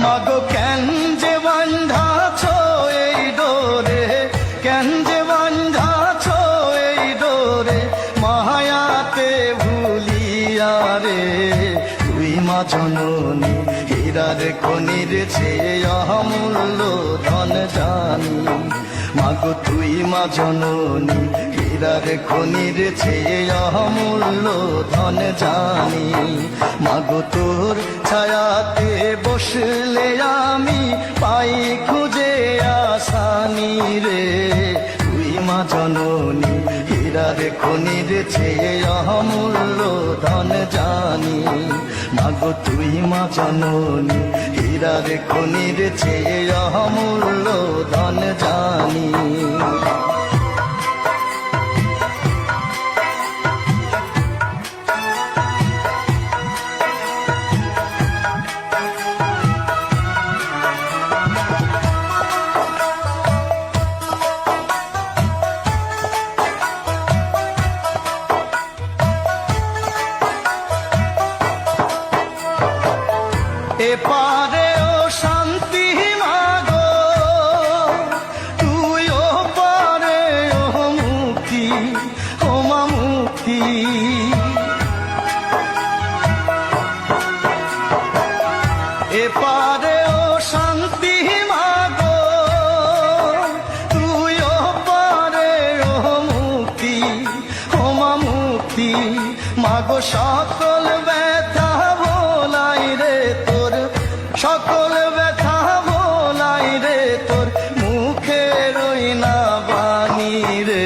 মাগো কেন যে বান্ধাছ এই ডোরে, কেন যে বান্ধাছ এই ডোরে, মায়াতে ভুলিয়া রে। তুই মা জননী হীরার খনির চেয়ে অমূল্য ধন জানি। মাগো তুই মা জননী হীরার খনির চেয়ে অমূল্য ধন জানি। মাগো তোর ছায়াতে বসলে আমি পাই খুঁজে আসানি রে। তুই মা জননী হীরার খনির চেয়ে অমূল্য ধন জানি। মাগো তুই মা জননী হীরার খনির চেয়ে অমূল্য ধন জানি। এপারে ও শান্তি মাগো, তুই ও পারে ও মুক্তি, ও মা মুক্তি। এপারে ও শান্তি মাগো, তুই ও পারে ও মুক্তি, ও মা মুক্তি। মাগো সকল ব্যথা ভোলাই রে তোর, সকল ব্যথা ভোলাই রে তোর, মুখে রই না বাণী রে।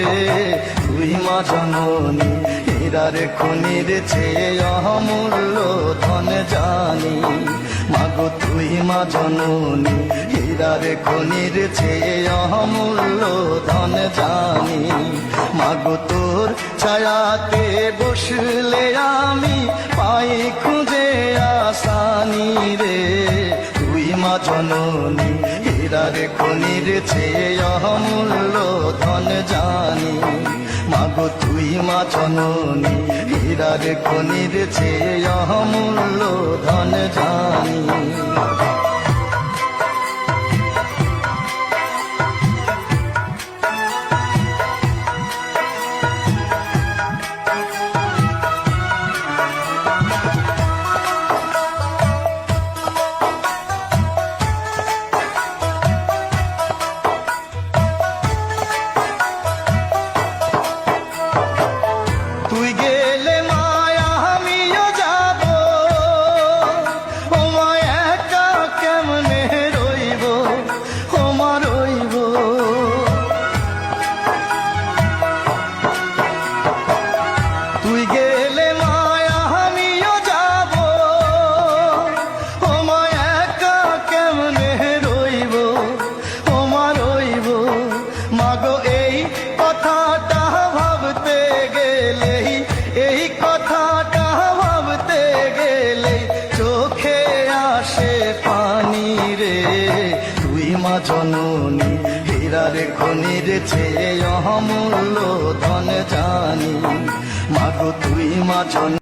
তুই মা জননী হীরার খনির চেয়ে অমূল্য ধন জানি। মাগো তুই মা জননী হীরার খনির চেয়ে অমূল্য ধন জানি। মাগো তোর ছায়াতে বসলে আমি পাই খুঁজে আসানি রে। তুই মা জননী হীরার খনির চেয়ে অমূল্য ধন জানি। মাগো তুই মা জননী হীরার খনির চেয়ে অমূল্য ধন জানি। তুই গেলে মায়া আমিও যাব, ও মা একা কেমনে রইব, ও মা রইব। তুই গেলে মায়া আমিও যাব, ও মা একা কেমনে রইব, ও মা রইব। মাগো এই কথাটা ভাবতে গেলে, এই কথাটা ভাবতে গেলে চোখে আসে পানি রে। তুই মা জননী হীরার খনির চেয়ে অমূল্য ধন জানি। মাগো তুই মা জননী